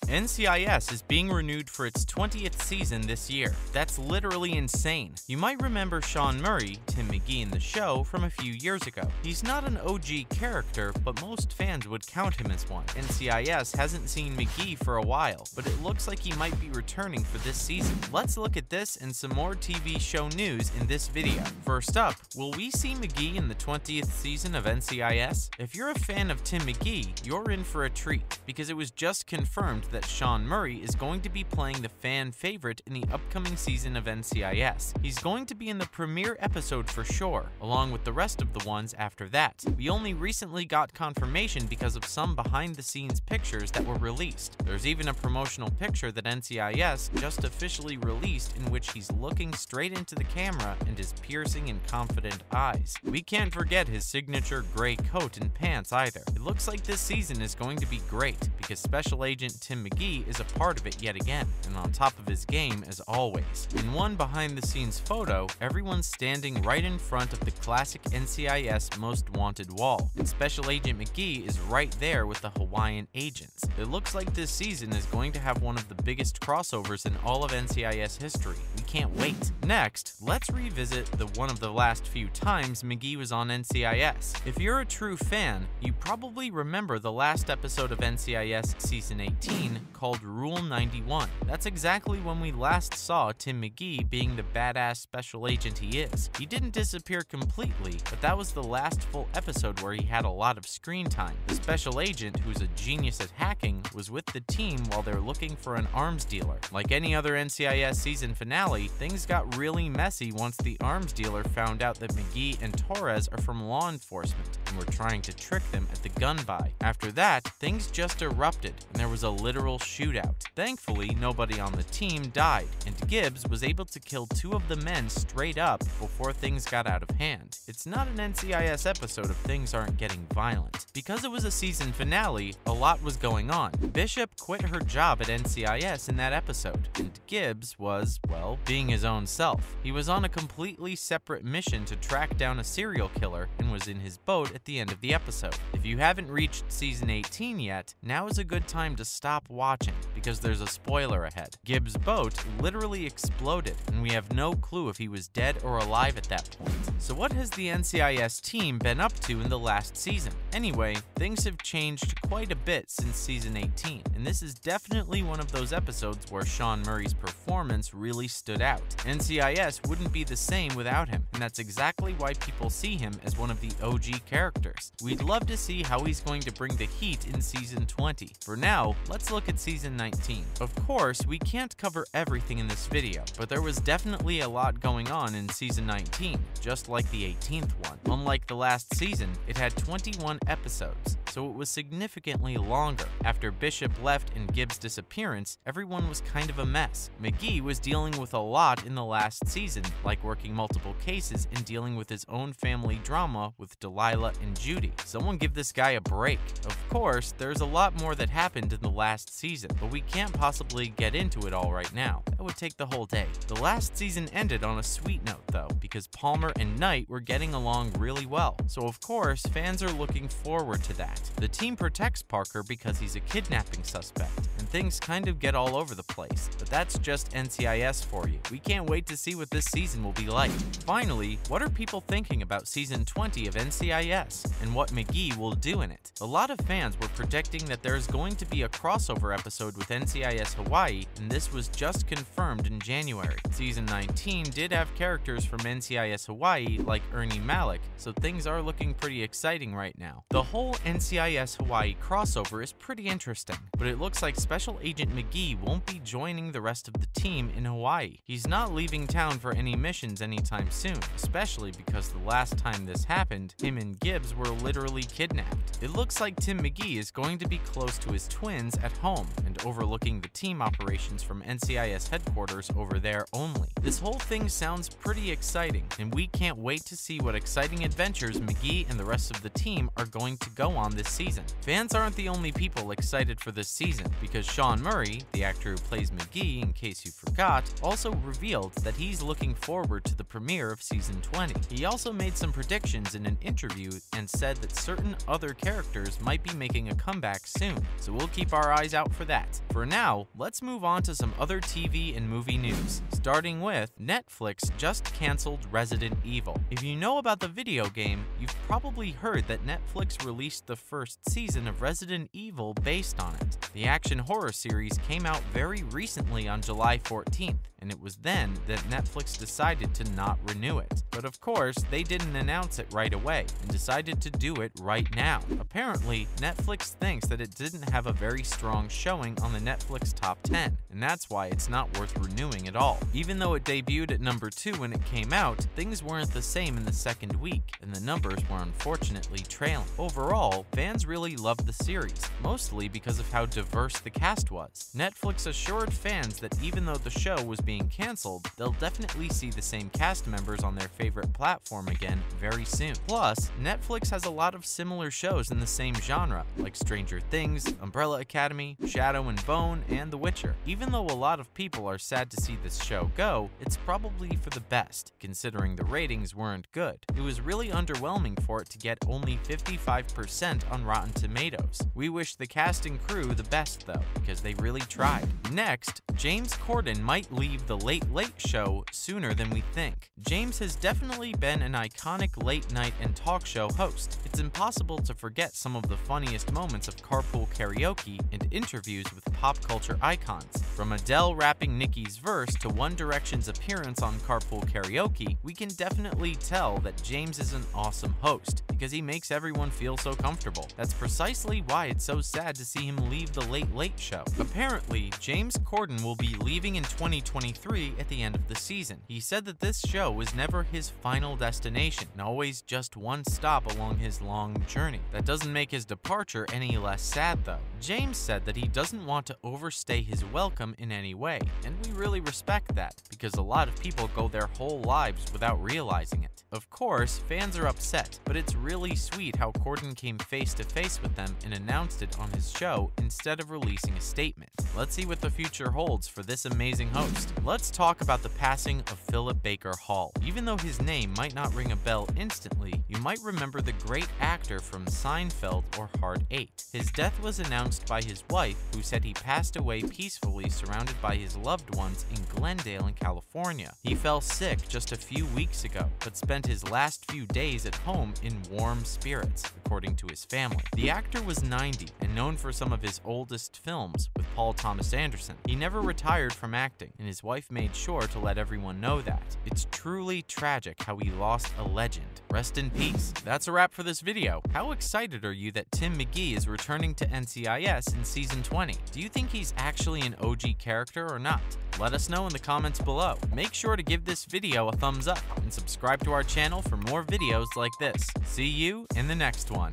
NCIS is being renewed for its 20th season this year. That's literally insane. You might remember Sean Murray, Tim McGee in the show, from a few years ago. He's not an OG character, but most fans would count him as one. NCIS hasn't seen McGee for a while, but it looks like he might be returning for this season. Let's look at this and some more TV show news in this video. First up, will we see McGee in the 20th season of NCIS? If you're a fan of Tim McGee, you're in for a treat, because it was just confirmed that Sean Murray is going to be playing the fan favorite in the upcoming season of NCIS. He's going to be in the premiere episode for sure, along with the rest of the ones after that. We only recently got confirmation because of some behind-the-scenes pictures that were released. There's even a promotional picture that NCIS just officially released in which he's looking straight into the camera and his piercing and confident eyes. We can't forget his signature gray coat and pants either. It looks like this season is going to be great because Special Agent Tim McGee is a part of it yet again, and on top of his game as always. In one behind-the-scenes photo, everyone's standing right in front of the classic NCIS Most Wanted wall, and Special Agent McGee is right there with the Hawaiian agents. It looks like this season is going to have one of the biggest crossovers in all of NCIS history. We can't wait. Next, let's revisit one of the last few times McGee was on NCIS. If you're a true fan, you probably remember the last episode of NCIS Season 18 called Rule 91. That's exactly when we last saw Tim McGee being the badass special agent he is. He didn't disappear completely, but that was the last full episode where he had a lot of screen time. The special agent, who's a genius at hacking, was with the team while they're looking for an arms dealer. Like any other NCIS season finale, things got really messy once the arms dealer found out that McGee and Torres are from law enforcement and were trying to trick them at the gun buy. After that, things just erupted and there was a literal shootout. Thankfully, nobody on the team died, and Gibbs was able to kill two of the men straight up before things got out of hand. It's not an NCIS episode if things aren't getting violent. Because it was a season finale, a lot was going on. Bishop quit her job at NCIS in that episode, and Gibbs was, well, being his own self. He was on a completely separate mission to track down a serial killer and was in his boat at the end of the episode. If you haven't reached season 18 yet, now is a good time to stop watching because there's a spoiler ahead. Gibbs' boat literally exploded, and we have no clue if he was dead or alive at that point. So what has the NCIS team been up to in the last season? Anyway, things have changed quite a bit since season 18, and this is definitely one of those episodes where Sean Murray's performance really stood out. NCIS wouldn't be the same without him, and that's exactly why people see him as one of the OG characters. We'd love to see how he's going to bring the heat in season 20. For now, let's look at season 19. Of course, we can't cover everything in this video, but there was definitely a lot going on in season 19, just like the 18th one. Unlike the last season, it had 21 episodes, so it was significantly longer. After Bishop left and Gibbs' disappearance, everyone was kind of a mess. McGee was dealing with a lot in the last season, like working multiple cases and dealing with his own family drama with Delilah and Judy. Someone give this guy a break. Of course, there's a lot more that happened in the last season, but we can't possibly get into it all right now. That would take the whole day. The last season ended on a sweet note though, because Palmer and Knight were getting along really well. So of course, fans are looking forward to that. The team protects Parker because he's a kidnapping suspect, and things kind of get all over the place, but that's just NCIS for you. We can't wait to see what this season will be like. Finally, what are people thinking about season 20 of NCIS, and what McGee will do in it? A lot of fans were predicting that there's going to be a crossover episode with NCIS Hawaii, and this was just confirmed in January. Season 19 did have characters from NCIS Hawaii like Ernie Malik, so things are looking pretty exciting right now. The whole NCIS Hawaii crossover is pretty interesting, but it looks like Special Agent McGee won't be joining the rest of the team in Hawaii. He's not leaving town for any missions anytime soon, especially because the last time this happened, him and Gibbs were literally kidnapped. It looks like Tim McGee is going to be close to his twins at home and overlooking the team operations from NCIS headquarters over there only. This whole thing sounds pretty exciting, and we can't wait to see what exciting adventures McGee and the rest of the team are going to go on this season. Fans aren't the only people excited for this season, because Sean Murray, the actor who plays McGee in case you forgot, also revealed that he's looking forward to the premiere of season 20. He also made some predictions in an interview and said that certain other characters might be making a comeback soon, so we'll keep our eyes out for that. that. For now, let's move on to some other TV and movie news, starting with Netflix just canceled Resident Evil. If you know about the video game, you've probably heard that Netflix released the first season of Resident Evil based on it. The action horror series came out very recently on July 14th, and it was then that Netflix decided to not renew it. But of course, they didn't announce it right away and decided to do it right now. Apparently, Netflix thinks that it didn't have a very strong showing on the Netflix top 10, and that's why it's not worth renewing at all. Even though it debuted at number 2 when it came out, things weren't the same in the second week, and the numbers were unfortunately trailing. Overall, fans really loved the series, mostly because of how diverse the cast was. Netflix assured fans that even though the show was being canceled, they'll definitely see the same cast members on their favorite platform again very soon. Plus, Netflix has a lot of similar shows in the same genre, like Stranger Things, Umbrella Academy, Shadow and Bone, and The Witcher. Even though a lot of people are sad to see this show go, it's probably for the best, considering the ratings weren't good. It was really underwhelming for it to get only 55% on Rotten Tomatoes. We wish the cast and crew the best though, because they really tried. Next, James Corden might leave the Late Late Show sooner than we think. James has definitely been an iconic late night and talk show host. It's impossible to forget some of the funniest moments of carpool karaoke and interviews with pop culture icons. From Adele rapping Nicki's verse to One Direction's appearance on Carpool Karaoke, we can definitely tell that James is an awesome host because he makes everyone feel so comfortable. That's precisely why it's so sad to see him leave the Late Late Show. Apparently, James Corden will be leaving in 2023 at the end of the season. He said that this show was never his final destination and always just one stop along his long journey. That doesn't make his departure any less sad though. James said that he doesn't want to overstay his welcome in any way, and we really respect that because a lot of people go their whole lives without realizing it. Of course, fans are upset, but it's really sweet how Corden came face to face with them and announced it on his show instead of releasing a statement. Let's see what the future holds for this amazing host. Let's talk about the passing of Philip Baker Hall. Even though his name might not ring a bell instantly, you might remember the great actor from Seinfeld or Hard 8. His death was announced by his wife, who said he passed away peacefully surrounded by his loved ones in Glendale in California. He fell sick just a few weeks ago, but spent his last few days at home in warm spirits, according to his family. The actor was 90 and known for some of his oldest films with Paul Thomas Anderson. He never retired from acting, and his wife made sure to let everyone know that. It's truly tragic how he lost a legend. Rest in peace. That's a wrap for this video. How excited are you that Tim McGee is returning to NCIS in Season 20? Do you think he's actually an OG character or not? Let us know in the comments below. Make sure to give this video a thumbs up and subscribe to our channel for more videos like this. See you in the next one.